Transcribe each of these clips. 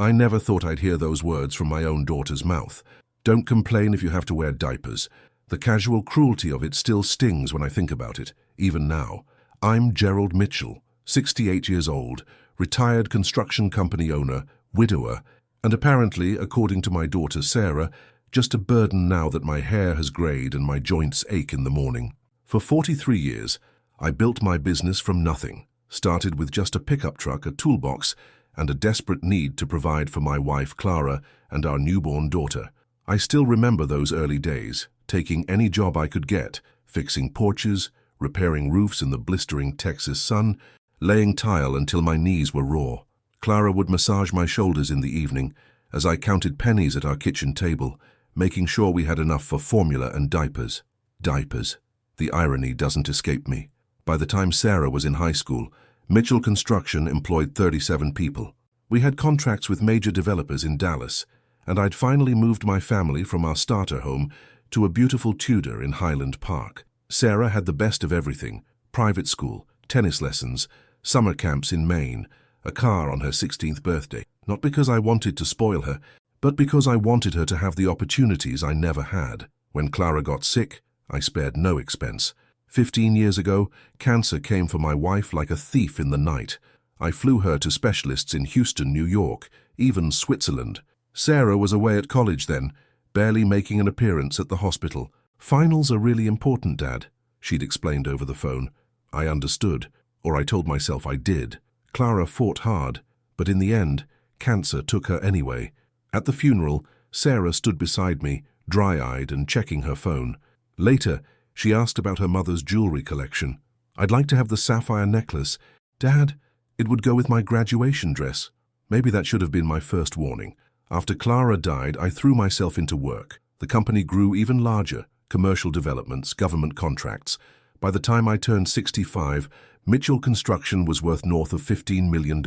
I never thought I'd hear those words from my own daughter's mouth. Don't complain if you have to wear diapers. The casual cruelty of it still stings when I think about it, even now. I'm Gerald Mitchell, 68 years old, retired construction company owner, widower, and apparently, according to my daughter Sarah, just a burden now that my hair has grayed and my joints ache in the morning. For 43 years, I built my business from nothing. Started with just a pickup truck, a toolbox, and a desperate need to provide for my wife Clara and our newborn daughter. I still remember those early days, taking any job I could get, fixing porches, repairing roofs in the blistering Texas sun, laying tile until my knees were raw. Clara would massage my shoulders in the evening as I counted pennies at our kitchen table, making sure we had enough for formula and diapers. Diapers. The irony doesn't escape me. By the time Sarah was in high school, Mitchell Construction employed 37 people. We had contracts with major developers in Dallas, and I'd finally moved my family from our starter home to a beautiful Tudor in Highland Park. Sarah had the best of everything: private school, tennis lessons, summer camps in Maine, a car on her 16th birthday. Not because I wanted to spoil her, but because I wanted her to have the opportunities I never had. When Clara got sick, I spared no expense. 15 years ago, cancer came for my wife like a thief in the night. I flew her to specialists in Houston, New York, even Switzerland. Sarah was away at college then, barely making an appearance at the hospital. "Finals are really important, Dad," she'd explained over the phone. I understood, or I told myself I did. Clara fought hard, but in the end, cancer took her anyway. At the funeral, Sarah stood beside me, dry-eyed and checking her phone. Later, she asked about her mother's jewelry collection. "I'd like to have the sapphire necklace. Dad, it would go with my graduation dress." Maybe that should have been my first warning. After Clara died, I threw myself into work. The company grew even larger: commercial developments, government contracts. By the time I turned 65, Mitchell Construction was worth north of $15 million.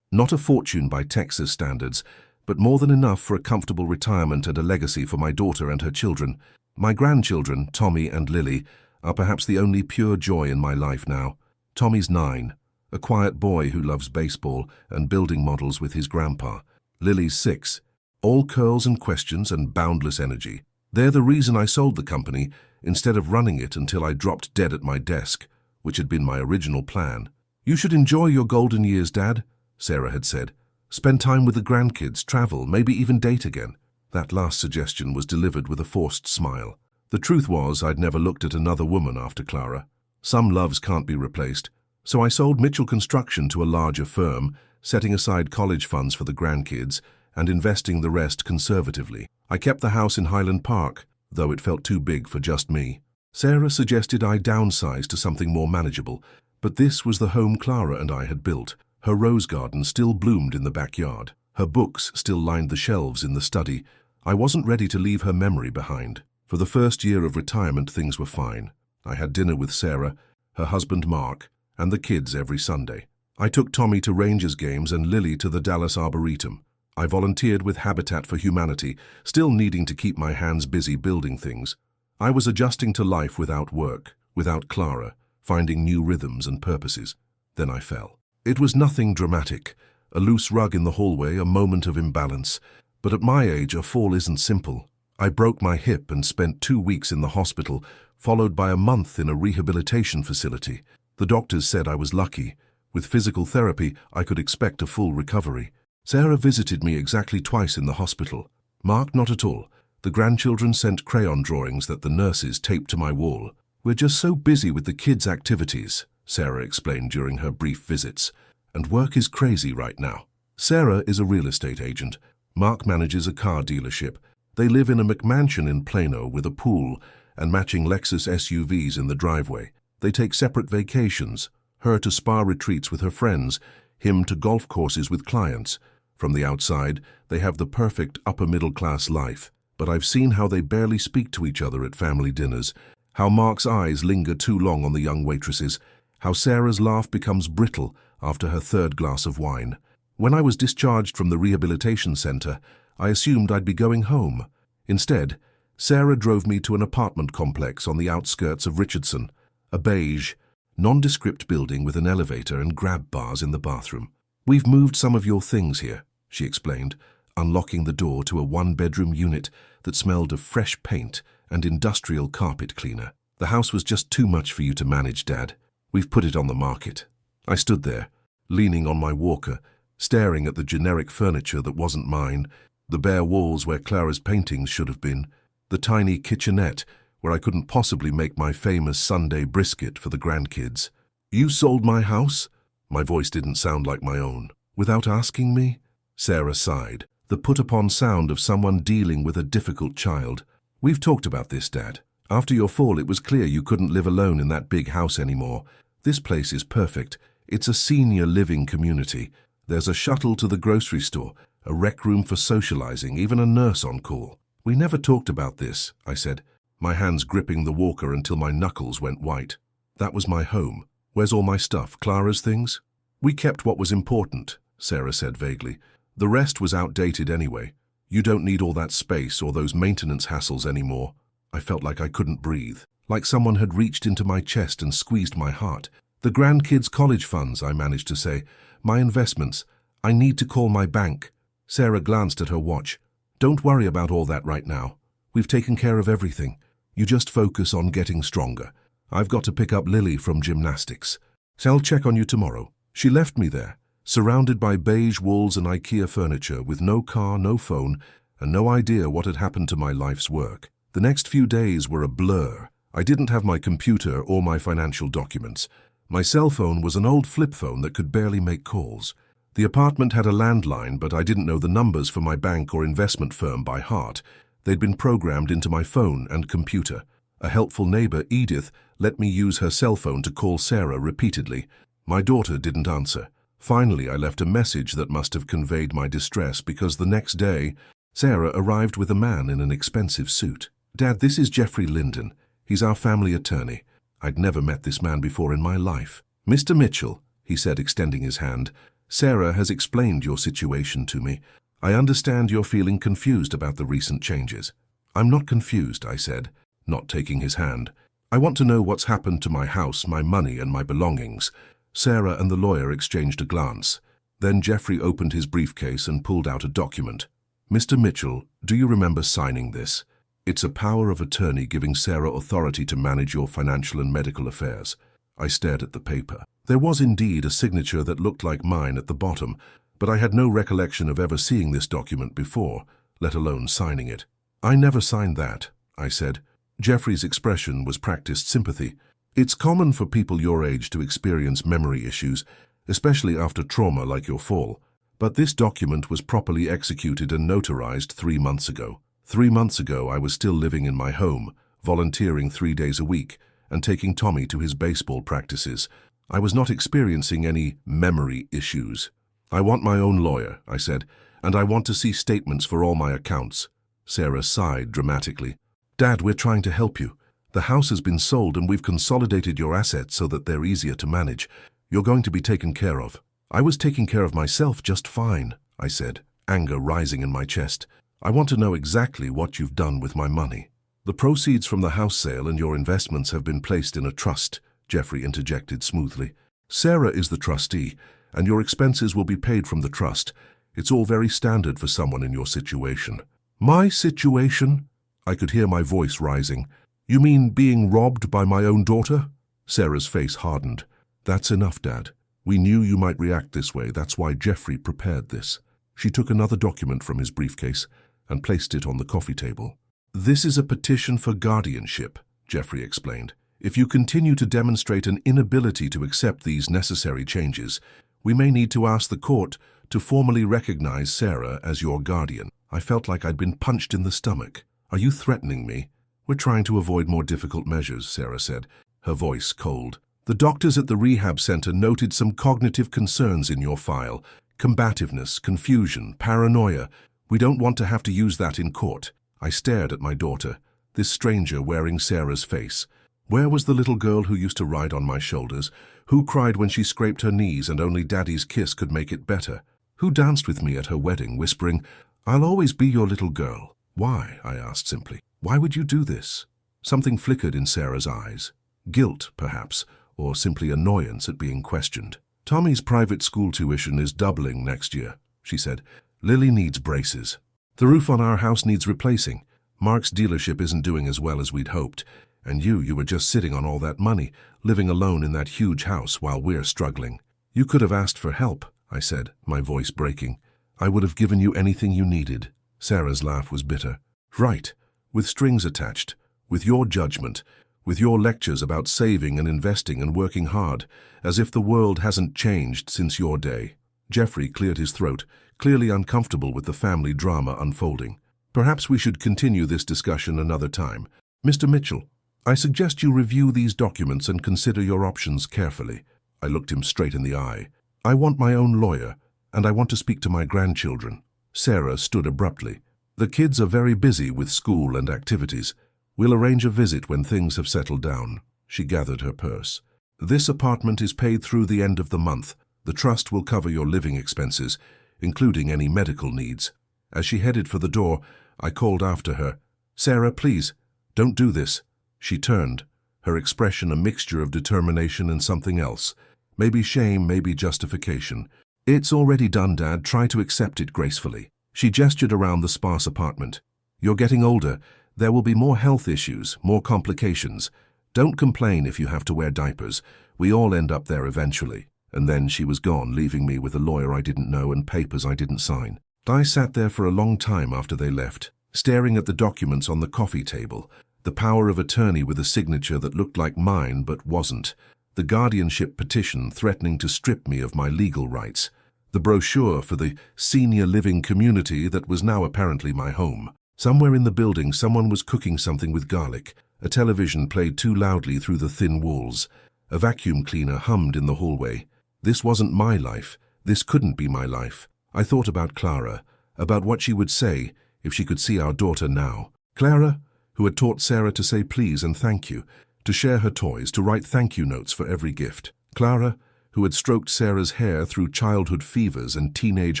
Not a fortune by Texas standards, but more than enough for a comfortable retirement and a legacy for my daughter and her children. My grandchildren, Tommy and Lily, are perhaps the only pure joy in my life now. Tommy's 9, a quiet boy who loves baseball and building models with his grandpa. Lily's 6, all curls and questions and boundless energy. They're the reason I sold the company instead of running it until I dropped dead at my desk, which had been my original plan. "You should enjoy your golden years, Dad," Sarah had said. "Spend time with the grandkids, travel, maybe even date again." That last suggestion was delivered with a forced smile. The truth was, I'd never looked at another woman after Clara. Some loves can't be replaced. So I sold Mitchell Construction to a larger firm, setting aside college funds for the grandkids and investing the rest conservatively. I kept the house in Highland Park, though it felt too big for just me. Sarah suggested I downsize to something more manageable, but this was the home Clara and I had built. Her rose garden still bloomed in the backyard. Her books still lined the shelves in the study. I wasn't ready to leave her memory behind. For the first year of retirement, things were fine. I had dinner with Sarah, her husband Mark, and the kids every Sunday. I took Tommy to Rangers games and Lily to the Dallas Arboretum. I volunteered with Habitat for Humanity, still needing to keep my hands busy building things. I was adjusting to life without work, without Clara, finding new rhythms and purposes. Then I fell. It was nothing dramatic. A loose rug in the hallway, a moment of imbalance. But at my age, a fall isn't simple. I broke my hip and spent 2 weeks in the hospital, followed by a month in a rehabilitation facility. The doctors said I was lucky. With physical therapy, I could expect a full recovery. Sarah visited me exactly twice in the hospital. Mark, not at all. The grandchildren sent crayon drawings that the nurses taped to my wall. "We're just so busy with the kids' activities," Sarah explained during her brief visits. "And work is crazy right now." Sarah is a real estate agent. Mark manages a car dealership. They live in a McMansion in Plano with a pool and matching Lexus SUVs in the driveway. They take separate vacations, her to spa retreats with her friends, him to golf courses with clients. From the outside, they have the perfect upper-middle-class life. But I've seen how they barely speak to each other at family dinners, how Mark's eyes linger too long on the young waitresses, how Sarah's laugh becomes brittle after her 3rd glass of wine. When I was discharged from the rehabilitation center, I assumed I'd be going home. Instead, Sarah drove me to an apartment complex on the outskirts of Richardson, a beige, nondescript building with an elevator and grab bars in the bathroom. "We've moved some of your things here," she explained, unlocking the door to a one-bedroom unit that smelled of fresh paint and industrial carpet cleaner. The house was just too much for you to manage, Dad. We've put it on the market. I stood there, leaning on my walker, staring at the generic furniture that wasn't mine, the bare walls where Clara's paintings should have been, the tiny kitchenette where I couldn't possibly make my famous Sunday brisket for the grandkids. You sold my house? My voice didn't sound like my own. Without asking me? Sarah sighed, the put-upon sound of someone dealing with a difficult child. We've talked about this, Dad. After your fall, it was clear you couldn't live alone in that big house anymore. This place is perfect. It's a senior living community. There's a shuttle to the grocery store, a rec room for socializing, even a nurse on call. We never talked about this, I said, my hands gripping the walker until my knuckles went white. That was my home. Where's all my stuff? Clara's things? We kept what was important, Sarah said vaguely. The rest was outdated anyway. You don't need all that space or those maintenance hassles anymore. I felt like I couldn't breathe, like someone had reached into my chest and squeezed my heart. The grandkids' college funds, I managed to say. My investments. I need to call my bank. Sarah glanced at her watch. Don't worry about all that right now. We've taken care of everything. You just focus on getting stronger. I've got to pick up Lily from gymnastics. So I'll check on you tomorrow. She left me there, surrounded by beige walls and IKEA furniture, with no car, no phone, and no idea what had happened to my life's work. The next few days were a blur. I didn't have my computer or my financial documents. My cell phone was an old flip phone that could barely make calls. The apartment had a landline, but I didn't know the numbers for my bank or investment firm by heart. They'd been programmed into my phone and computer. A helpful neighbor, Edith, let me use her cell phone to call Sarah repeatedly. My daughter didn't answer. Finally, I left a message that must have conveyed my distress, because the next day, Sarah arrived with a man in an expensive suit. Dad, this is Jeffrey Linden. He's our family attorney. I'd never met this man before in my life. Mr. Mitchell, he said, extending his hand, Sarah has explained your situation to me. I understand you're feeling confused about the recent changes. I'm not confused, I said, not taking his hand. I want to know what's happened to my house, my money, and my belongings. Sarah and the lawyer exchanged a glance. Then Jeffrey opened his briefcase and pulled out a document. Mr. Mitchell, do you remember signing this? It's a power of attorney giving Sarah authority to manage your financial and medical affairs. I stared at the paper. There was indeed a signature that looked like mine at the bottom, but I had no recollection of ever seeing this document before, let alone signing it. I never signed that, I said. Jeffrey's expression was practiced sympathy. It's common for people your age to experience memory issues, especially after trauma like your fall. But this document was properly executed and notarized 3 months ago. 3 months ago, I was still living in my home, volunteering 3 days a week, and taking Tommy to his baseball practices. I was not experiencing any memory issues. I want my own lawyer, I said, and I want to see statements for all my accounts. Sarah sighed dramatically. Dad, we're trying to help you. The house has been sold and we've consolidated your assets so that they're easier to manage. You're going to be taken care of. I was taking care of myself just fine, I said, anger rising in my chest. I want to know exactly what you've done with my money. The proceeds from the house sale and your investments have been placed in a trust, Jeffrey interjected smoothly. Sarah is the trustee, and your expenses will be paid from the trust. It's all very standard for someone in your situation. My situation? I could hear my voice rising. You mean being robbed by my own daughter? Sarah's face hardened. That's enough, Dad. We knew you might react this way. That's why Jeffrey prepared this. She took another document from his briefcase and placed it on the coffee table. This is a petition for guardianship, Jeffrey explained. If you continue to demonstrate an inability to accept these necessary changes, we may need to ask the court to formally recognize Sarah as your guardian. I felt like I'd been punched in the stomach. Are you threatening me? We're trying to avoid more difficult measures, Sarah said, her voice cold. The doctors at the rehab center noted some cognitive concerns in your file. Combativeness, confusion, paranoia. We don't want to have to use that in court. I stared at my daughter, this stranger wearing Sarah's face. Where was the little girl who used to ride on my shoulders? Who cried when she scraped her knees and only Daddy's kiss could make it better? Who danced with me at her wedding, whispering, "I'll always be your little girl"? Why? I asked simply. Why would you do this? Something flickered in Sarah's eyes. Guilt, perhaps, or simply annoyance at being questioned. Tommy's private school tuition is doubling next year, she said. Lily needs braces. The roof on our house needs replacing. Mark's dealership isn't doing as well as we'd hoped. And you were just sitting on all that money, living alone in that huge house while we're struggling. You could have asked for help, I said, my voice breaking. I would have given you anything you needed. Sarah's laugh was bitter. Right, with strings attached, with your judgment, with your lectures about saving and investing and working hard, as if the world hasn't changed since your day. Jeffrey cleared his throat, clearly uncomfortable with the family drama unfolding. Perhaps we should continue this discussion another time. Mr. Mitchell, I suggest you review these documents and consider your options carefully. I looked him straight in the eye. I want my own lawyer, and I want to speak to my grandchildren. Sarah stood abruptly. The kids are very busy with school and activities. We'll arrange a visit when things have settled down. She gathered her purse. This apartment is paid through the end of the month. The trust will cover your living expenses, including any medical needs. As she headed for the door, I called after her. Sarah, please, don't do this. She turned, her expression a mixture of determination and something else. Maybe shame, maybe justification. It's already done, Dad. Try to accept it gracefully. She gestured around the sparse apartment. You're getting older. There will be more health issues, more complications. Don't complain if you have to wear diapers. We all end up there eventually. And then she was gone, leaving me with a lawyer I didn't know and papers I didn't sign. I sat there for a long time after they left, staring at the documents on the coffee table, the power of attorney with a signature that looked like mine but wasn't, the guardianship petition threatening to strip me of my legal rights, the brochure for the senior living community that was now apparently my home. Somewhere in the building someone was cooking something with garlic. A television played too loudly through the thin walls. A vacuum cleaner hummed in the hallway. This wasn't my life. This couldn't be my life. I thought about Clara, about what she would say if she could see our daughter now. Clara, who had taught Sarah to say please and thank you, to share her toys, to write thank you notes for every gift. Clara, who had stroked Sarah's hair through childhood fevers and teenage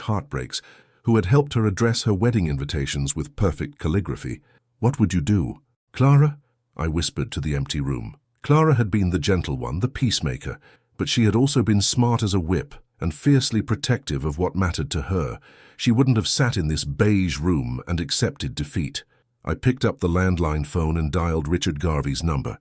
heartbreaks, who had helped her address her wedding invitations with perfect calligraphy. What would you do? Clara? I whispered to the empty room. Clara had been the gentle one, the peacemaker, but she had also been smart as a whip and fiercely protective of what mattered to her. She wouldn't have sat in this beige room and accepted defeat. I picked up the landline phone and dialed Richard Garvey's number.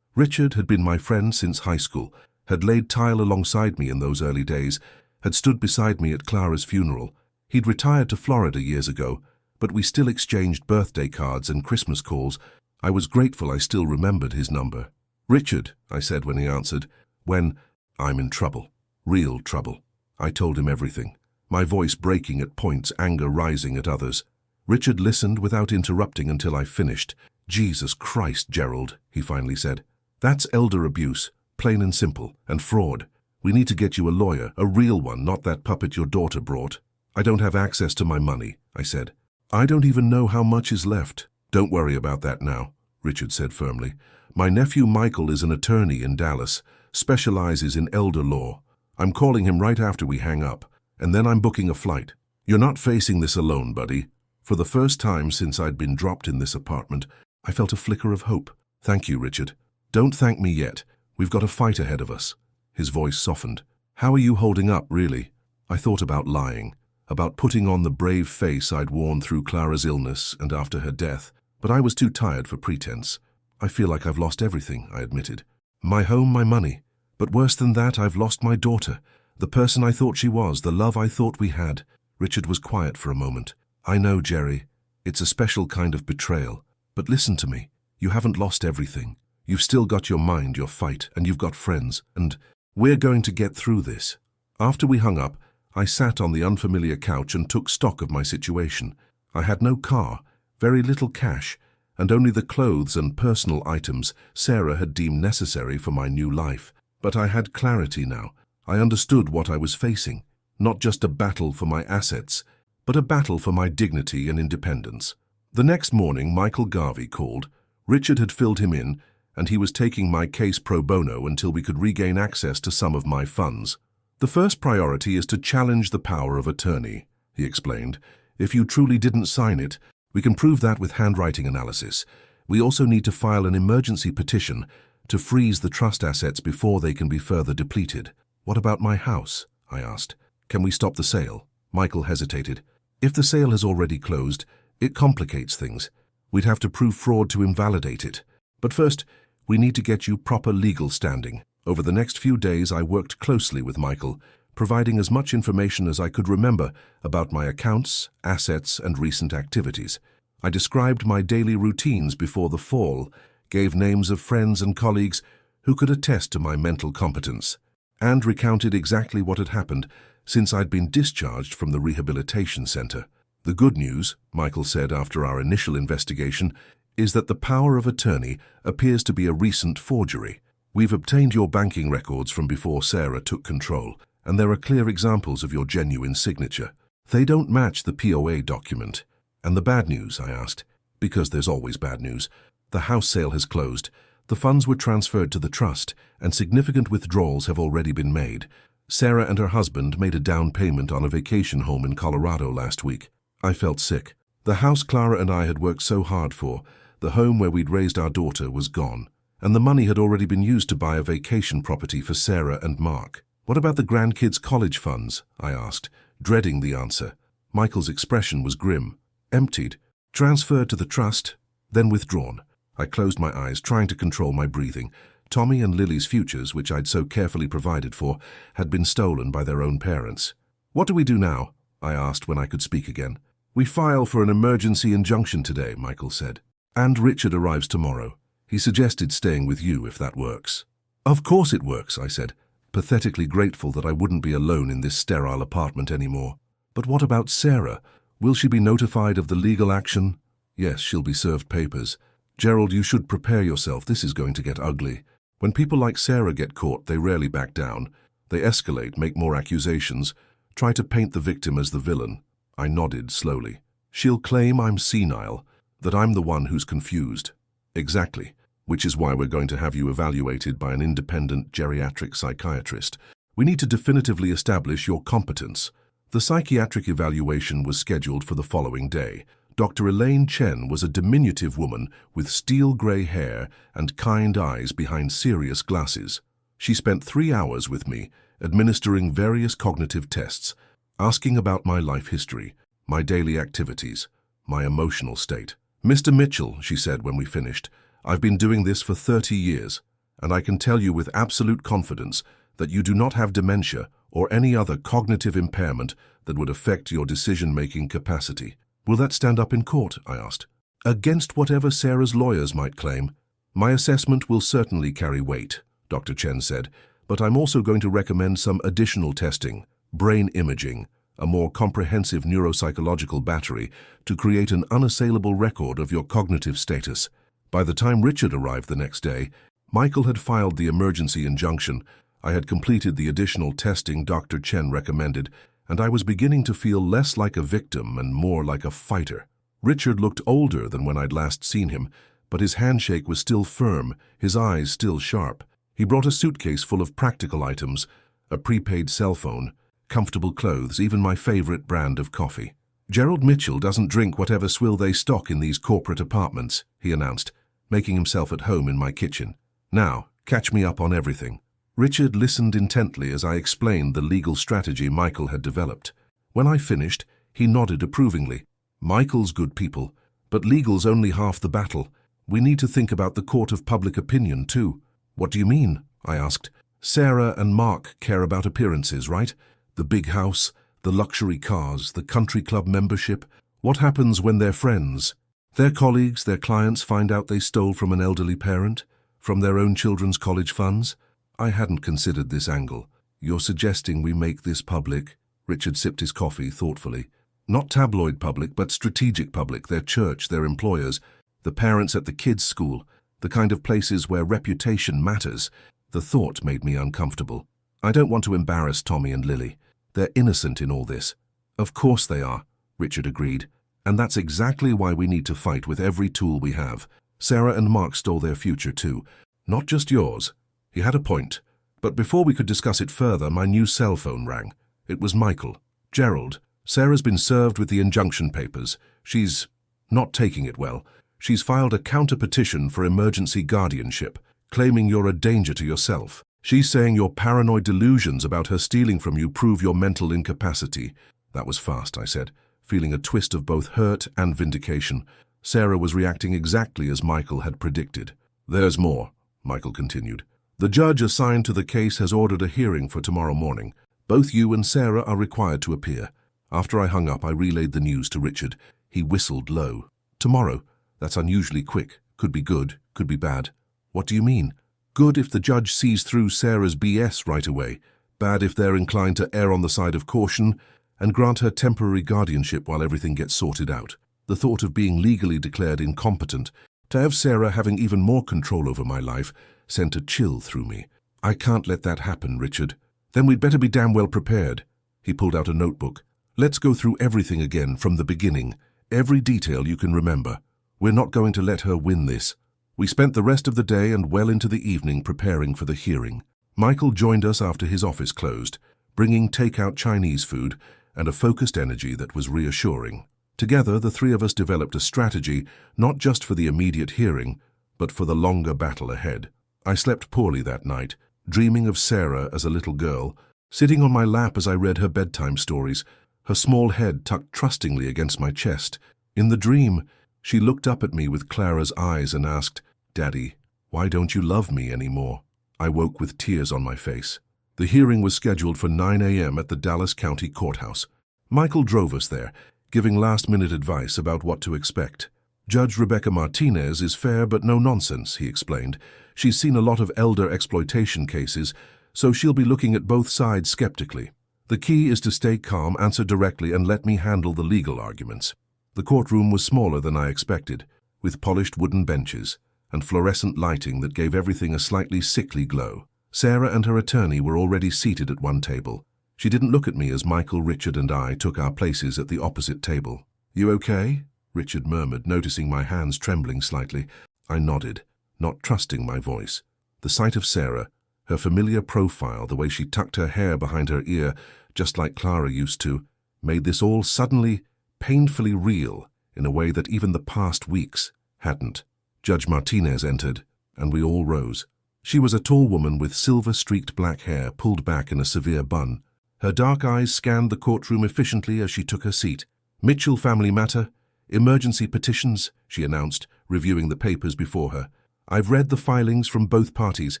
Richard had been my friend since high school, had laid tile alongside me in those early days, had stood beside me at Clara's funeral. He'd retired to Florida years ago, but we still exchanged birthday cards and Christmas calls. I was grateful I still remembered his number. Richard, I said when he answered, I'm in trouble. Real trouble. I told him everything, my voice breaking at points, anger rising at others. Richard listened without interrupting until I finished. Jesus Christ, Gerald, he finally said. That's elder abuse, plain and simple, and fraud. We need to get you a lawyer, a real one, not that puppet your daughter brought. I don't have access to my money, I said. I don't even know how much is left. Don't worry about that now, Richard said firmly. My nephew Michael is an attorney in Dallas, specializes in elder law. I'm calling him right after we hang up, and then I'm booking a flight. You're not facing this alone, buddy. For the first time since I'd been dropped in this apartment, I felt a flicker of hope. Thank you, Richard. Don't thank me yet. We've got a fight ahead of us. His voice softened. How are you holding up, really? I thought about lying, about putting on the brave face I'd worn through Clara's illness and after her death, but I was too tired for pretense. I feel like I've lost everything, I admitted. My home, my money. But worse than that, I've lost my daughter, the person I thought she was, the love I thought we had. Richard was quiet for a moment. I know, Jerry. It's a special kind of betrayal. But listen to me. You haven't lost everything. You've still got your mind, your fight, and you've got friends, and we're going to get through this. After we hung up, I sat on the unfamiliar couch and took stock of my situation. I had no car, very little cash, and only the clothes and personal items Sarah had deemed necessary for my new life. But I had clarity now. I understood what I was facing, not just a battle for my assets, but a battle for my dignity and independence. The next morning, Michael Garvey called. Richard had filled him in, and he was taking my case pro bono until we could regain access to some of my funds. The first priority is to challenge the power of attorney, he explained. If you truly didn't sign it, we can prove that with handwriting analysis. We also need to file an emergency petition to freeze the trust assets before they can be further depleted. What about my house? I asked. Can we stop the sale? Michael hesitated. If the sale has already closed, it complicates things. We'd have to prove fraud to invalidate it. But first, we need to get you proper legal standing. Over the next few days, I worked closely with Michael, providing as much information as I could remember about my accounts, assets, and recent activities. I described my daily routines before the fall, gave names of friends and colleagues who could attest to my mental competence, and recounted exactly what had happened since I'd been discharged from the rehabilitation center. The good news, Michael said after our initial investigation, is that the power of attorney appears to be a recent forgery. We've obtained your banking records from before Sarah took control, and there are clear examples of your genuine signature. They don't match the POA document. And the bad news, I asked, because there's always bad news. The house sale has closed. The funds were transferred to the trust, and significant withdrawals have already been made. Sarah and her husband made a down payment on a vacation home in Colorado last week. I felt sick. The house Clara and I had worked so hard for, the home where we'd raised our daughter, was gone, and the money had already been used to buy a vacation property for Sarah and Mark. What about the grandkids' college funds? I asked, dreading the answer. Michael's expression was grim. Emptied, transferred to the trust, then withdrawn. I closed my eyes, trying to control my breathing. Tommy and Lily's futures, which I'd so carefully provided for, had been stolen by their own parents. What do we do now? I asked when I could speak again. We file for an emergency injunction today, Michael said. And Richard arrives tomorrow. He suggested staying with you if that works. Of course it works, I said, pathetically grateful that I wouldn't be alone in this sterile apartment anymore. But what about Sarah? Will she be notified of the legal action? Yes, she'll be served papers. Gerald, you should prepare yourself. This is going to get ugly. When people like Sarah get caught, they rarely back down. They escalate, make more accusations, try to paint the victim as the villain. I nodded slowly. She'll claim I'm senile, that I'm the one who's confused. Exactly, which is why we're going to have you evaluated by an independent geriatric psychiatrist. We need to definitively establish your competence. The psychiatric evaluation was scheduled for the following day. Dr. Elaine Chen was a diminutive woman with steel-gray hair and kind eyes behind serious glasses. She spent 3 hours with me, administering various cognitive tests, asking about my life history, my daily activities, my emotional state. Mr. Mitchell, she said when we finished, I've been doing this for 30 years, and I can tell you with absolute confidence that you do not have dementia or any other cognitive impairment that would affect your decision-making capacity. Will that stand up in court? I asked. Against whatever Sarah's lawyers might claim. My assessment will certainly carry weight, Dr. Chen said, but I'm also going to recommend some additional testing, brain imaging, a more comprehensive neuropsychological battery to create an unassailable record of your cognitive status. By the time Richard arrived the next day, Michael had filed the emergency injunction. I had completed the additional testing Dr. Chen recommended, and I was beginning to feel less like a victim and more like a fighter. Richard looked older than when I'd last seen him, but his handshake was still firm, his eyes still sharp. He brought a suitcase full of practical items, a prepaid cell phone, comfortable clothes, even my favorite brand of coffee. Gerald Mitchell doesn't drink whatever swill they stock in these corporate apartments, he announced, making himself at home in my kitchen. Now, catch me up on everything. Richard listened intently as I explained the legal strategy Michael had developed. When I finished, he nodded approvingly. Michael's good people, but legal's only half the battle. We need to think about the court of public opinion, too. What do you mean? I asked. Sarah and Mark care about appearances, right? The big house, the luxury cars, the country club membership. What happens when they're friends? Their colleagues, their clients find out they stole from an elderly parent, from their own children's college funds? I hadn't considered this angle. You're suggesting we make this public? Richard sipped his coffee thoughtfully. Not tabloid public, but strategic public, their church, their employers, the parents at the kids' school, the kind of places where reputation matters. The thought made me uncomfortable. I don't want to embarrass Tommy and Lily. They're innocent in all this. Of course they are, Richard agreed. And that's exactly why we need to fight with every tool we have. Sarah and Mark stole their future too, not just yours. He had a point, but before we could discuss it further, my new cell phone rang. It was Michael. Gerald, Sarah's been served with the injunction papers. She's not taking it well. She's filed a counter-petition for emergency guardianship, claiming you're a danger to yourself. She's saying your paranoid delusions about her stealing from you prove your mental incapacity. That was fast, I said. feeling a twist of both hurt and vindication. Sarah was reacting exactly as Michael had predicted. "There's more," Michael continued. "The judge assigned to the case has ordered a hearing for tomorrow morning. Both you and Sarah are required to appear." After I hung up, I relayed the news to Richard. He whistled low. "Tomorrow? That's unusually quick. Could be good, could be bad." "What do you mean?" "Good if the judge sees through Sarah's BS right away. Bad if they're inclined to err on the side of caution and grant her temporary guardianship while everything gets sorted out." The thought of being legally declared incompetent, to have Sarah having even more control over my life, sent a chill through me. "I can't let that happen, Richard." "Then we'd better be damn well prepared." He pulled out a notebook. "Let's go through everything again from the beginning, every detail you can remember. We're not going to let her win this." We spent the rest of the day and well into the evening preparing for the hearing. Michael joined us after his office closed, bringing takeout Chinese food and a focused energy that was reassuring. Together, the three of us developed a strategy not just for the immediate hearing, but for the longer battle ahead. I slept poorly that night, dreaming of Sarah as a little girl, sitting on my lap as I read her bedtime stories, her small head tucked trustingly against my chest. In the dream, she looked up at me with Clara's eyes and asked, "Daddy, why don't you love me anymore?" I woke with tears on my face. The hearing was scheduled for 9 a.m. at the Dallas County Courthouse. Michael drove us there, giving last-minute advice about what to expect. "Judge Rebecca Martinez is fair but no nonsense," he explained. "She's seen a lot of elder exploitation cases, so she'll be looking at both sides skeptically. The key is to stay calm, answer directly, and let me handle the legal arguments." The courtroom was smaller than I expected, with polished wooden benches and fluorescent lighting that gave everything a slightly sickly glow. Sarah and her attorney were already seated at one table. She didn't look at me as Michael, Richard, and I took our places at the opposite table. "You okay?" Richard murmured, noticing my hands trembling slightly. I nodded, not trusting my voice. The sight of Sarah, her familiar profile, the way she tucked her hair behind her ear, just like Clara used to, made this all suddenly, painfully real in a way that even the past weeks hadn't. Judge Martinez entered, and we all rose. She was a tall woman with silver-streaked black hair pulled back in a severe bun. Her dark eyes scanned the courtroom efficiently as she took her seat. "Mitchell family matter? Emergency petitions," she announced, reviewing the papers before her. "I've read the filings from both parties.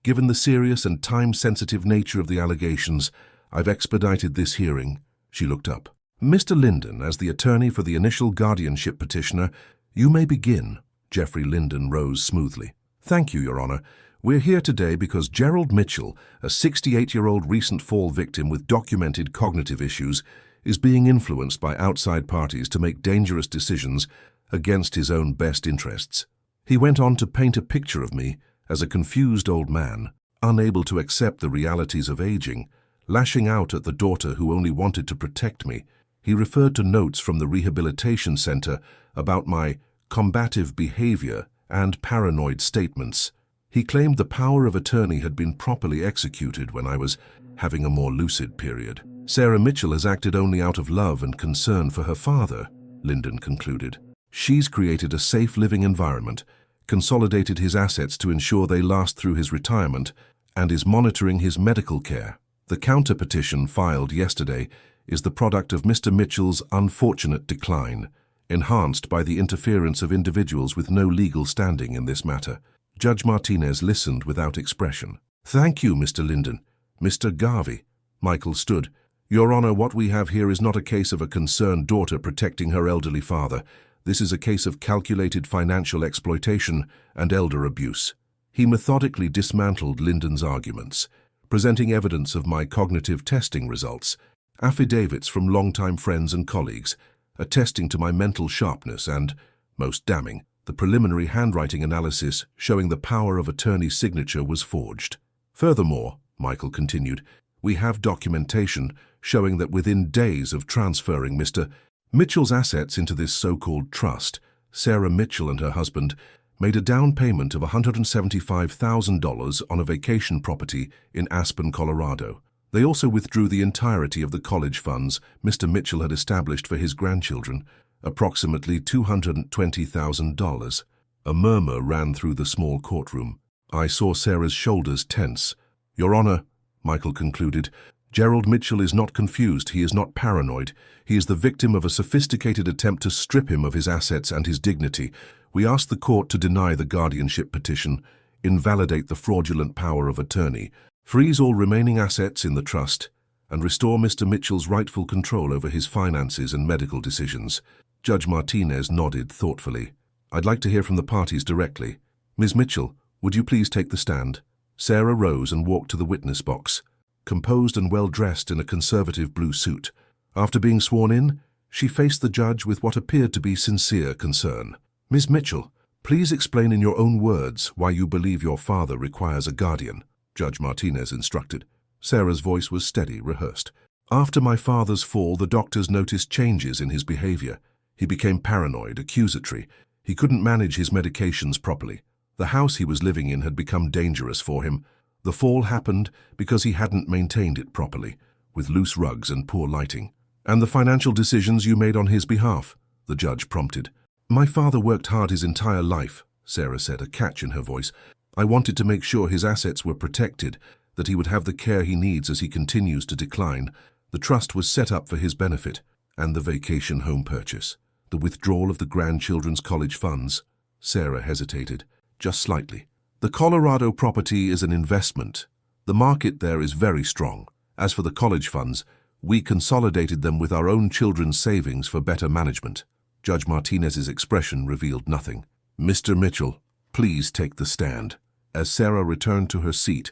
Given the serious and time-sensitive nature of the allegations, I've expedited this hearing." She looked up. "Mr. Linden, as the attorney for the initial guardianship petitioner, you may begin." Jeffrey Linden rose smoothly. "Thank you, Your Honor. We're here today because Gerald Mitchell, a 68-year-old recent fall victim with documented cognitive issues, is being influenced by outside parties to make dangerous decisions against his own best interests." He went on to paint a picture of me as a confused old man, unable to accept the realities of aging, lashing out at the daughter who only wanted to protect me. He referred to notes from the rehabilitation center about my combative behavior and paranoid statements. He claimed the power of attorney had been properly executed when I was having a more lucid period. "Sarah Mitchell has acted only out of love and concern for her father," Linden concluded. "She's created a safe living environment, consolidated his assets to ensure they last through his retirement, and is monitoring his medical care. The counter-petition filed yesterday is the product of Mr. Mitchell's unfortunate decline, enhanced by the interference of individuals with no legal standing in this matter." Judge Martinez listened without expression. "Thank you, Mr. Linden. Mr. Garvey." Michael stood. "Your Honor, what we have here is not a case of a concerned daughter protecting her elderly father. This is a case of calculated financial exploitation and elder abuse." He methodically dismantled Linden's arguments, presenting evidence of my cognitive testing results, affidavits from longtime friends and colleagues, attesting to my mental sharpness and, most damning, the preliminary handwriting analysis showing the power of attorney's signature was forged. "Furthermore," Michael continued, "we have documentation showing that within days of transferring Mr. Mitchell's assets into this so-called trust, Sarah Mitchell and her husband made a down payment of $175,000 on a vacation property in Aspen, Colorado. They also withdrew the entirety of the college funds Mr. Mitchell had established for his grandchildren, approximately $220,000. A murmur ran through the small courtroom. I saw Sarah's shoulders tense. "Your Honor," Michael concluded, Gerald Mitchell is not confused, he is not paranoid. He is the victim of a sophisticated attempt to strip him of his assets and his dignity. We ask the court to deny the guardianship petition, invalidate the fraudulent power of attorney, freeze all remaining assets in the trust, and restore Mr. Mitchell's rightful control over his finances and medical decisions. Judge Martinez nodded thoughtfully. I'd like to hear from the parties directly. Ms. Mitchell, would you please take the stand? Sarah rose and walked to the witness box, composed and well-dressed in a conservative blue suit. After being sworn in, she faced the judge with what appeared to be sincere concern. Ms. Mitchell, please explain in your own words why you believe your father requires a guardian, Judge Martinez instructed. Sarah's voice was steady, rehearsed. After my father's fall, the doctors noticed changes in his behavior. He became paranoid, accusatory. He couldn't manage his medications properly. The house he was living in had become dangerous for him. The fall happened because he hadn't maintained it properly, with loose rugs and poor lighting. And the financial decisions you made on his behalf, the judge prompted. My father worked hard his entire life, Sarah said, a catch in her voice. I wanted to make sure his assets were protected, that he would have the care he needs as he continues to decline. The trust was set up for his benefit, and the vacation home purchase. The withdrawal of the grandchildren's college funds. Sarah hesitated, just slightly. The Colorado property is an investment. The market there is very strong. As for the college funds, we consolidated them with our own children's savings for better management. Judge Martinez's expression revealed nothing. Mr. Mitchell, please take the stand. As Sarah returned to her seat,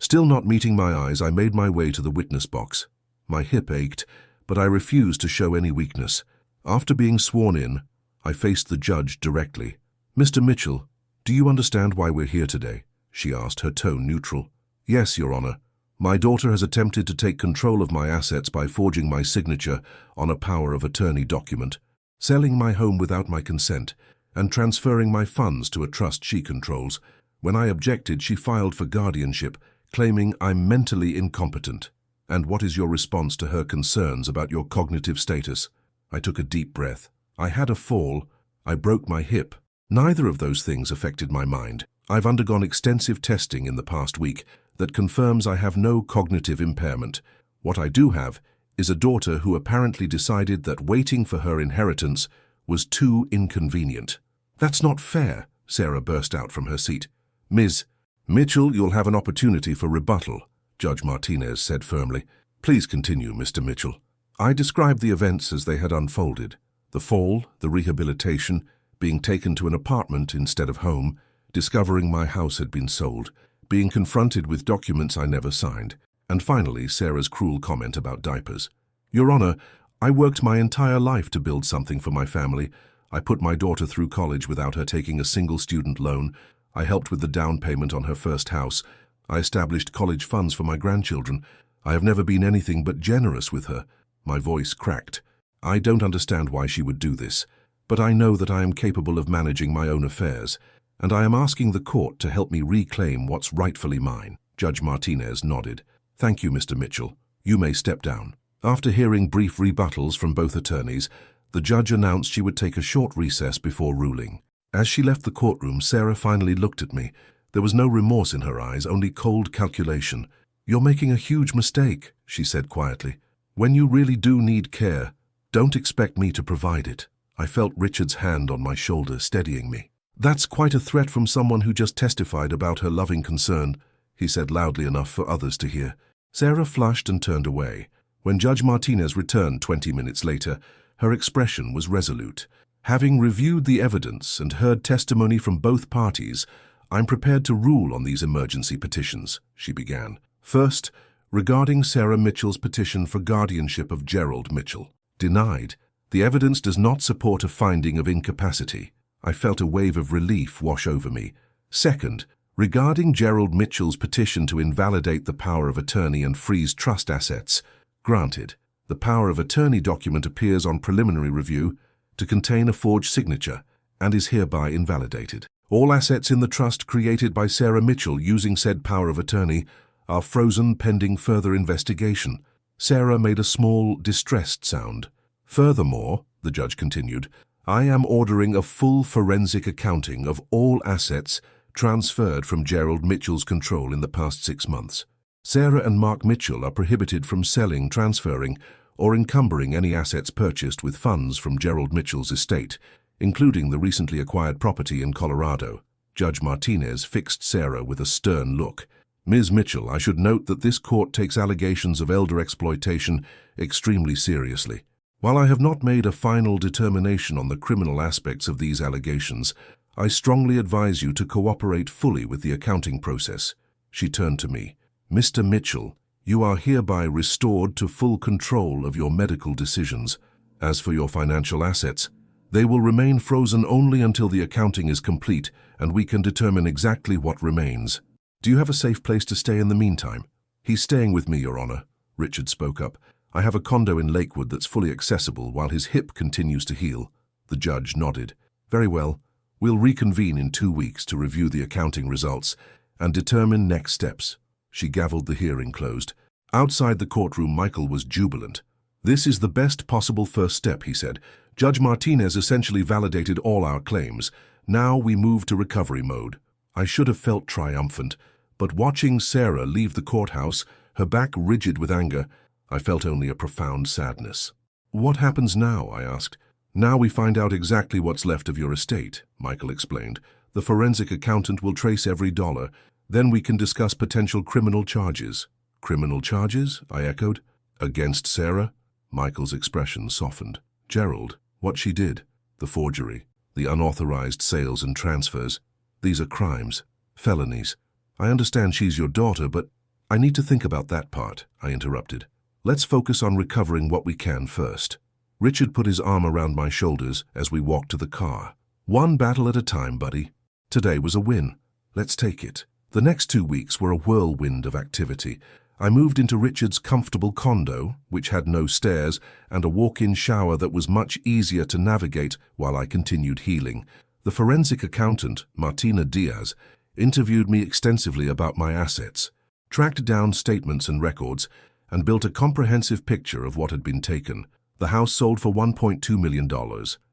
still not meeting my eyes, I made my way to the witness box. My hip ached, but I refused to show any weakness. After being sworn in, I faced the judge directly. Mr. Mitchell, do you understand why we're here today? She asked, her tone neutral. Yes, Your Honor. My daughter has attempted to take control of my assets by forging my signature on a power of attorney document, selling my home without my consent, and transferring my funds to a trust she controls. When I objected, she filed for guardianship, claiming I'm mentally incompetent. And what is your response to her concerns about your cognitive status? I took a deep breath. I had a fall. I broke my hip. Neither of those things affected my mind. I've undergone extensive testing in the past week that confirms I have no cognitive impairment. What I do have is a daughter who apparently decided that waiting for her inheritance was too inconvenient. That's not fair, Sarah burst out from her seat. Ms. Mitchell, you'll have an opportunity for rebuttal, Judge Martinez said firmly. Please continue, Mr. Mitchell. I described the events as they had unfolded. The fall, the rehabilitation, being taken to an apartment instead of home, discovering my house had been sold, being confronted with documents I never signed, and finally Sarah's cruel comment about diapers. Your Honor, I worked my entire life to build something for my family. I put my daughter through college without her taking a single student loan. I helped with the down payment on her first house. I established college funds for my grandchildren. I have never been anything but generous with her. My voice cracked. I don't understand why she would do this, but I know that I am capable of managing my own affairs, and I am asking the court to help me reclaim what's rightfully mine. Judge Martinez nodded. Thank you, Mr. Mitchell. You may step down. After hearing brief rebuttals from both attorneys, the judge announced she would take a short recess before ruling. As she left the courtroom, Sarah finally looked at me. There was no remorse in her eyes, only cold calculation. You're making a huge mistake, she said quietly. When you really do need care, don't expect me to provide it. I felt Richard's hand on my shoulder, steadying me. That's quite a threat from someone who just testified about her loving concern, he said loudly enough for others to hear. Sarah flushed and turned away. When Judge Martinez returned 20 minutes later, her expression was resolute. Having reviewed the evidence and heard testimony from both parties, I'm prepared to rule on these emergency petitions, she began. First, regarding Sarah Mitchell's petition for guardianship of Gerald Mitchell. Denied. The evidence does not support a finding of incapacity. I felt a wave of relief wash over me. Second, regarding Gerald Mitchell's petition to invalidate the power of attorney and freeze trust assets. Granted, the power of attorney document appears on preliminary review to contain a forged signature and is hereby invalidated. All assets in the trust created by Sarah Mitchell using said power of attorney are frozen pending further investigation. Sarah made a small, distressed sound. Furthermore, the judge continued, I am ordering a full forensic accounting of all assets transferred from Gerald Mitchell's control in the past 6 months. Sarah and Mark Mitchell are prohibited from selling, transferring, or encumbering any assets purchased with funds from Gerald Mitchell's estate, including the recently acquired property in Colorado. Judge Martinez fixed Sarah with a stern look. Ms. Mitchell, I should note that this court takes allegations of elder exploitation extremely seriously. While I have not made a final determination on the criminal aspects of these allegations, I strongly advise you to cooperate fully with the accounting process. She turned to me. Mr. Mitchell, you are hereby restored to full control of your medical decisions. As for your financial assets, they will remain frozen only until the accounting is complete and we can determine exactly what remains. Do you have a safe place to stay in the meantime? He's staying with me, Your Honor, Richard spoke up. I have a condo in Lakewood that's fully accessible while his hip continues to heal. The judge nodded. Very well. We'll reconvene in 2 weeks to review the accounting results and determine next steps. She gavelled the hearing closed. Outside the courtroom, Michael was jubilant. This is the best possible first step, he said. Judge Martinez essentially validated all our claims. Now we move to recovery mode. I should have felt triumphant, but watching Sarah leave the courthouse, her back rigid with anger, I felt only a profound sadness. What happens now? I asked. Now we find out exactly what's left of your estate, Michael explained. The forensic accountant will trace every dollar. Then we can discuss potential criminal charges. Criminal charges? I echoed. Against Sarah? Michael's expression softened. Gerald, what she did, the forgery, the unauthorized sales and transfers, these are crimes, felonies. I understand she's your daughter, but I need to think about that part, I interrupted. Let's focus on recovering what we can first. Richard put his arm around my shoulders as we walked to the car. One battle at a time, buddy. Today was a win. Let's take it. The next 2 weeks were a whirlwind of activity. I moved into Richard's comfortable condo, which had no stairs, and a walk-in shower that was much easier to navigate while I continued healing. The forensic accountant, Martina Diaz, interviewed me extensively about my assets, tracked down statements and records, and built a comprehensive picture of what had been taken. The house sold for $1.2 million,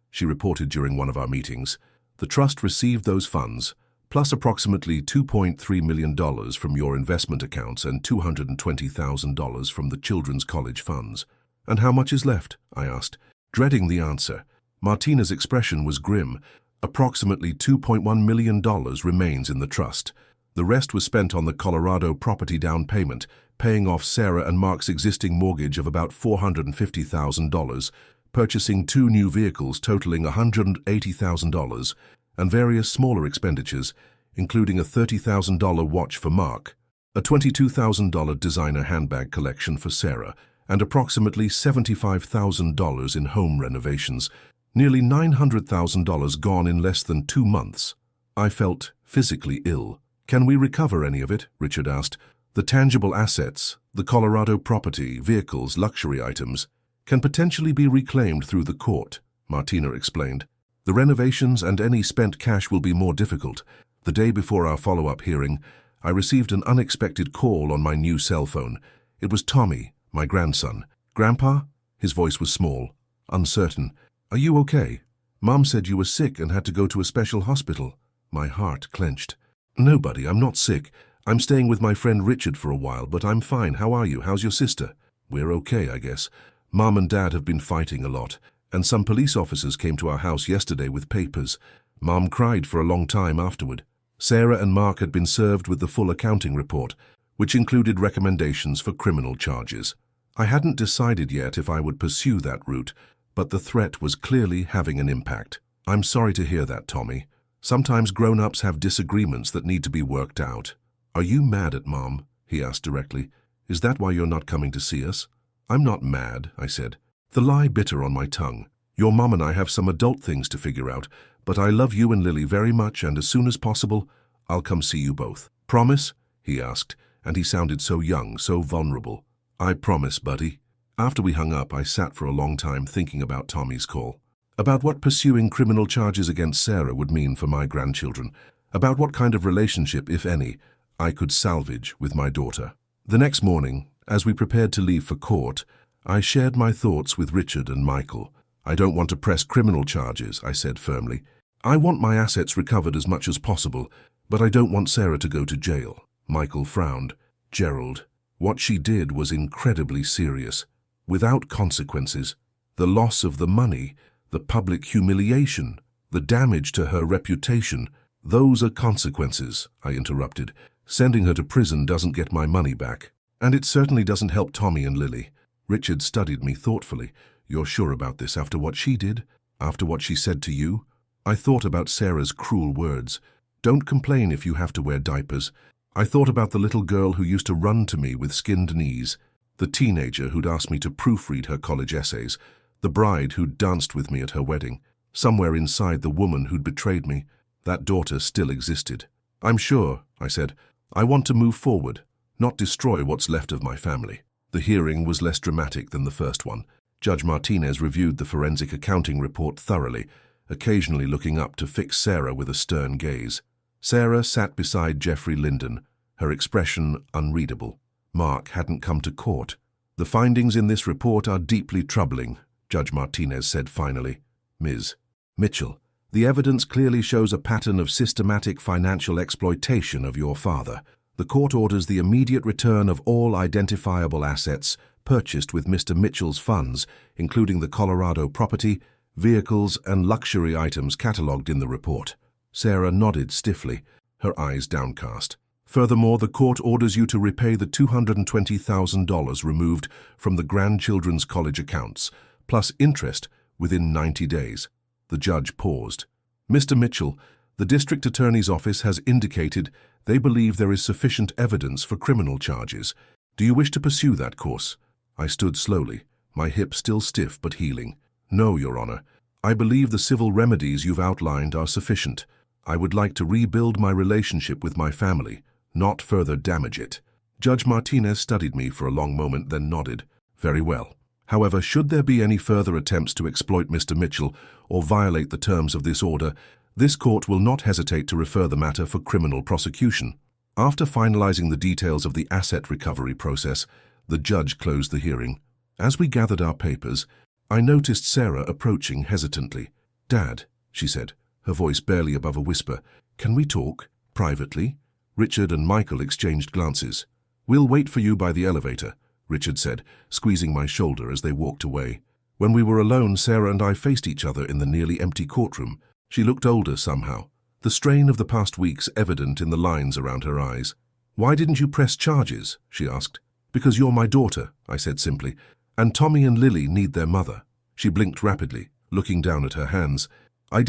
she reported during one of our meetings. The trust received those funds, plus approximately $2.3 million from your investment accounts and $220,000 from the children's college funds. And how much is left? I asked, dreading the answer. Martina's expression was grim. Approximately $2.1 million remains in the trust. The rest was spent on the Colorado property down payment, paying off Sarah and Mark's existing mortgage of about $450,000, purchasing 2 new vehicles totaling $180,000, and various smaller expenditures, including a $30,000 watch for Mark, a $22,000 designer handbag collection for Sarah, and approximately $75,000 in home renovations, nearly $900,000 gone in less than 2 months. I felt physically ill. Can we recover any of it? Richard asked. The tangible assets, the Colorado property, vehicles, luxury items, can potentially be reclaimed through the court, Martina explained. The renovations and any spent cash will be more difficult. The day before our follow-up hearing, I received an unexpected call on my new cell phone. It was Tommy, my grandson. Grandpa? His voice was small, uncertain. Are you okay? Mom said you were sick and had to go to a special hospital. My heart clenched. No, buddy, I'm not sick. I'm staying with my friend Richard for a while, but I'm fine. How are you? How's your sister? We're okay, I guess. Mom and Dad have been fighting a lot, and some police officers came to our house yesterday with papers. Mom cried for a long time afterward. Sarah and Mark had been served with the full accounting report, which included recommendations for criminal charges. I hadn't decided yet if I would pursue that route, but the threat was clearly having an impact. I'm sorry to hear that, Tommy. Sometimes grown-ups have disagreements that need to be worked out. Are you mad at Mom? He asked directly. Is that why you're not coming to see us? I'm not mad, I said, the lie bitter on my tongue. Your mom and I have some adult things to figure out, but I love you and Lily very much, and as soon as possible, I'll come see you both. Promise? He asked, and he sounded so young, so vulnerable. I promise, buddy. After we hung up, I sat for a long time thinking about Tommy's call, about what pursuing criminal charges against Sarah would mean for my grandchildren, about what kind of relationship, if any, I could salvage with my daughter. The next morning, as we prepared to leave for court, I shared my thoughts with Richard and Michael. I don't want to press criminal charges, I said firmly. I want my assets recovered as much as possible, but I don't want Sarah to go to jail. Michael frowned. Gerald, What she did was incredibly serious, without consequences. The loss of the money, the public humiliation, the damage to her reputation, those are consequences, I interrupted. Sending her to prison doesn't get my money back. And it certainly doesn't help Tommy and Lily. Richard studied me thoughtfully. You're sure about this after what she did? After what she said to you? I thought about Sarah's cruel words. Don't complain if you have to wear diapers. I thought about the little girl who used to run to me with skinned knees, the teenager who'd asked me to proofread her college essays, the bride who'd danced with me at her wedding. Somewhere inside the woman who'd betrayed me, that daughter still existed. I'm sure, I said. I want to move forward, not destroy what's left of my family. The hearing was less dramatic than the first one. Judge Martinez reviewed the forensic accounting report thoroughly, occasionally looking up to fix Sarah with a stern gaze. Sarah sat beside Jeffrey Linden, her expression unreadable. Mark hadn't come to court. The findings in this report are deeply troubling, Judge Martinez said finally. Ms. Mitchell, the evidence clearly shows a pattern of systematic financial exploitation of your father. The court orders the immediate return of all identifiable assets purchased with Mr. Mitchell's funds, including the Colorado property, vehicles, and luxury items catalogued in the report. Sarah nodded stiffly, her eyes downcast. Furthermore, the court orders you to repay the $220,000 removed from the grandchildren's college accounts, plus interest within 90 days. The judge paused. Mr. Mitchell, the district attorney's office has indicated they believe there is sufficient evidence for criminal charges. Do you wish to pursue that course? I stood slowly, my hip still stiff but healing. No, Your Honor. I believe the civil remedies you've outlined are sufficient. I would like to rebuild my relationship with my family, not further damage it. Judge Martinez studied me for a long moment, then nodded. Very well. However, should there be any further attempts to exploit Mr. Mitchell or violate the terms of this order, this court will not hesitate to refer the matter for criminal prosecution. After finalizing the details of the asset recovery process, the judge closed the hearing. As we gathered our papers, I noticed Sarah approaching hesitantly. Dad, she said, her voice barely above a whisper, can we talk? Privately? Richard and Michael exchanged glances. We'll wait for you by the elevator, Richard said, squeezing my shoulder as they walked away. When we were alone, Sarah and I faced each other in the nearly empty courtroom. She looked older somehow, the strain of the past weeks evident in the lines around her eyes. Why didn't you press charges? She asked. Because you're my daughter, I said simply, and Tommy and Lily need their mother. She blinked rapidly, looking down at her hands. I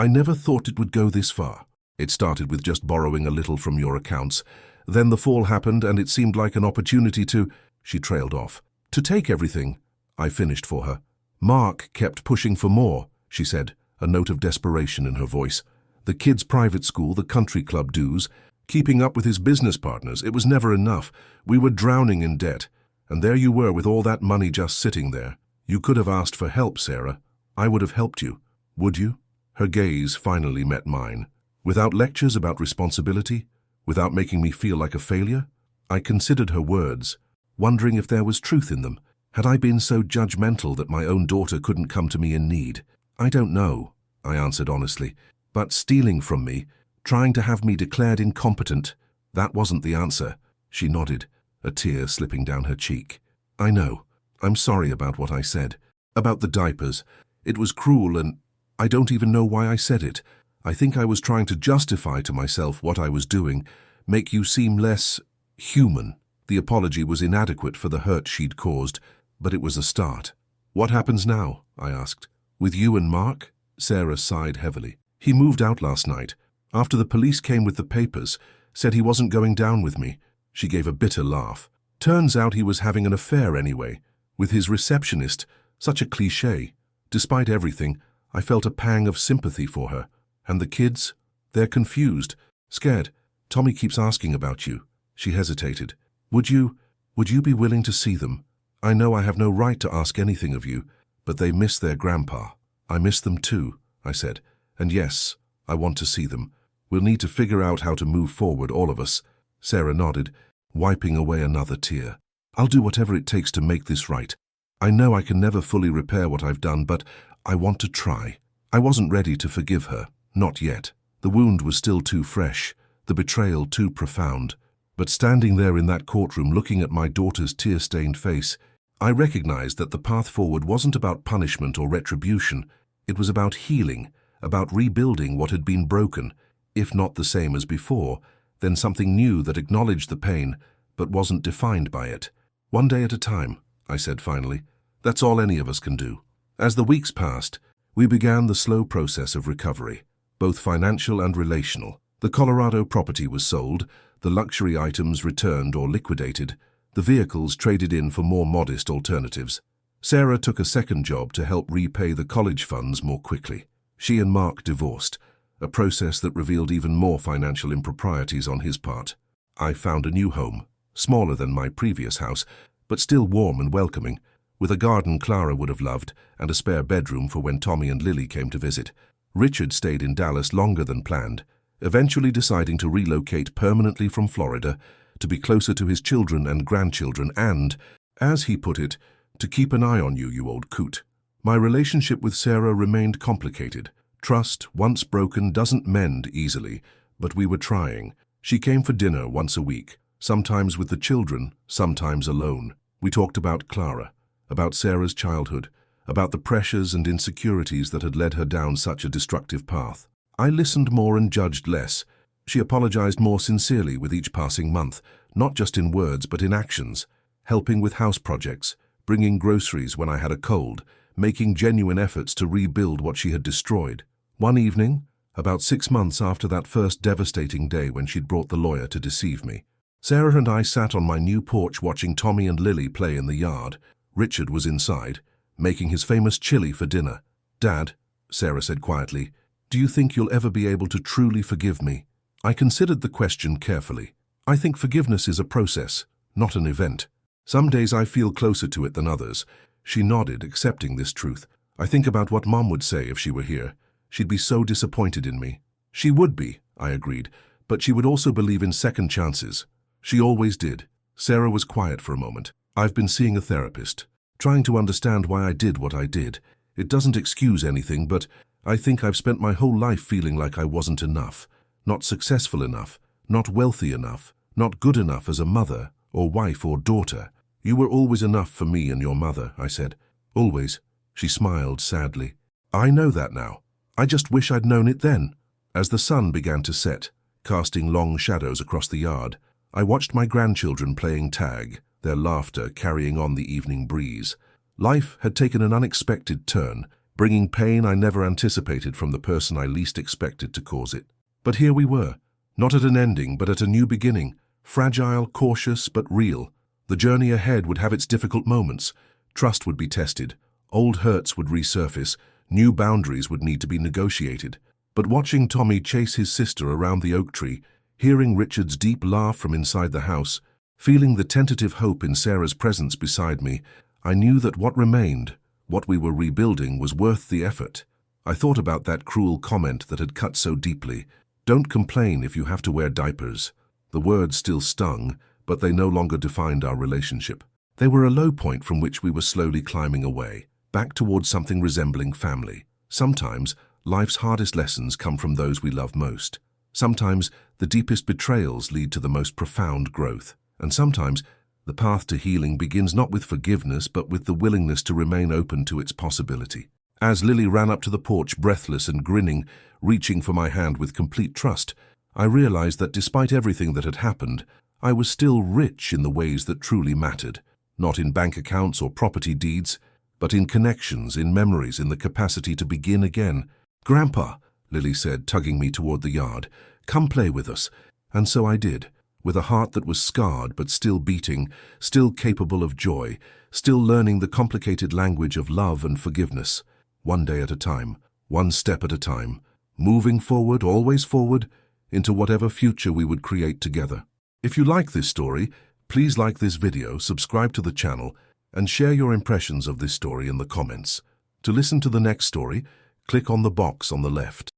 never thought it would go this far. It started with just borrowing a little from your accounts. Then the fall happened and it seemed like an opportunity to... She trailed off. To take everything. I finished for her. Mark kept pushing for more, she said, a note of desperation in her voice. The kids' private school, the country club dues, keeping up with his business partners, it was never enough. We were drowning in debt. And there you were with all that money just sitting there. You could have asked for help, Sarah. I would have helped you. Would you? Her gaze finally met mine. Without lectures about responsibility? Without making me feel like a failure? I considered her words, wondering if there was truth in them. Had I been so judgmental that my own daughter couldn't come to me in need? I don't know, I answered honestly. But stealing from me, trying to have me declared incompetent, that wasn't the answer. She nodded, a tear slipping down her cheek. I know. I'm sorry about what I said. About the diapers. It was cruel and I don't even know why I said it. I think I was trying to justify to myself what I was doing, make you seem less human. The apology was inadequate for the hurt she'd caused, but it was a start. What happens now? I asked. With you and Mark? Sarah sighed heavily. He moved out last night. After the police came with the papers, said he wasn't going down with me. She gave a bitter laugh. Turns out he was having an affair anyway, with his receptionist, such a cliché. Despite everything, I felt a pang of sympathy for her. And the kids? They're confused, scared. Tommy keeps asking about you. She hesitated. Would you be willing to see them? I know I have no right to ask anything of you, but they miss their grandpa. I miss them too, I said. And yes, I want to see them. We'll need to figure out how to move forward, all of us. Sarah nodded, wiping away another tear. I'll do whatever it takes to make this right. I know I can never fully repair what I've done, but I want to try. I wasn't ready to forgive her. Not yet. The wound was still too fresh, the betrayal too profound. But standing there in that courtroom looking at my daughter's tear-stained face, I recognized that the path forward wasn't about punishment or retribution. It was about healing, about rebuilding what had been broken, if not the same as before, then something new that acknowledged the pain, but wasn't defined by it. One day at a time, I said finally. That's all any of us can do. As the weeks passed, we began the slow process of recovery, both financial and relational. The Colorado property was sold, the luxury items returned or liquidated, the vehicles traded in for more modest alternatives. Sarah took a second job to help repay the college funds more quickly. She and Mark divorced, a process that revealed even more financial improprieties on his part. I found a new home, smaller than my previous house, but still warm and welcoming, with a garden Clara would have loved and a spare bedroom for when Tommy and Lily came to visit. Richard stayed in Dallas longer than planned, eventually deciding to relocate permanently from Florida to be closer to his children and grandchildren and, as he put it, to keep an eye on you, you old coot. My relationship with Sarah remained complicated. Trust, once broken, doesn't mend easily, but we were trying. She came for dinner once a week, sometimes with the children, sometimes alone. We talked about Clara, about Sarah's childhood, about the pressures and insecurities that had led her down such a destructive path. I listened more and judged less. She apologized more sincerely with each passing month, not just in words but in actions, helping with house projects, bringing groceries when I had a cold, making genuine efforts to rebuild what she had destroyed. One evening, about 6 months after that first devastating day when she'd brought the lawyer to deceive me, Sarah and I sat on my new porch watching Tommy and Lily play in the yard. Richard was inside, making his famous chili for dinner. "Dad," Sarah said quietly, "do you think you'll ever be able to truly forgive me?" I considered the question carefully. I think forgiveness is a process, not an event. Some days I feel closer to it than others. She nodded, accepting this truth. I think about what Mom would say if she were here. She'd be so disappointed in me. She would be, I agreed, but she would also believe in second chances. She always did. Sarah was quiet for a moment. "I've been seeing a therapist, trying to understand why I did what I did. It doesn't excuse anything, but I think I've spent my whole life feeling like I wasn't enough, not successful enough, not wealthy enough, not good enough as a mother or wife or daughter. You were always enough for me and your mother," I said. "Always." She smiled sadly. "I know that now. I just wish I'd known it then." As the sun began to set, casting long shadows across the yard, I watched my grandchildren playing tag, their laughter carrying on the evening breeze. Life had taken an unexpected turn, bringing pain I never anticipated from the person I least expected to cause it. But here we were, not at an ending but at a new beginning, fragile, cautious, but real. The journey ahead would have its difficult moments. Trust would be tested, old hurts would resurface, new boundaries would need to be negotiated. But watching Tommy chase his sister around the oak tree, hearing Richard's deep laugh from inside the house, feeling the tentative hope in Sarah's presence beside me, I knew that what remained, what we were rebuilding, was worth the effort. I thought about that cruel comment that had cut so deeply. "Don't complain if you have to wear diapers." The words still stung, but they no longer defined our relationship. They were a low point from which we were slowly climbing away, back towards something resembling family. Sometimes, life's hardest lessons come from those we love most. Sometimes, the deepest betrayals lead to the most profound growth. And sometimes, the path to healing begins not with forgiveness but with the willingness to remain open to its possibility. As Lily ran up to the porch, breathless and grinning, reaching for my hand with complete trust, I realized that despite everything that had happened, I was still rich in the ways that truly mattered, not in bank accounts or property deeds, but in connections, in memories, in the capacity to begin again. "Grandpa," Lily said, tugging me toward the yard, "come play with us." And so I did, with a heart that was scarred but still beating, still capable of joy, still learning the complicated language of love and forgiveness. One day at a time, one step at a time, moving forward, always forward, into whatever future we would create together. If you like this story, please like this video, subscribe to the channel, and share your impressions of this story in the comments. To listen to the next story, click on the box on the left.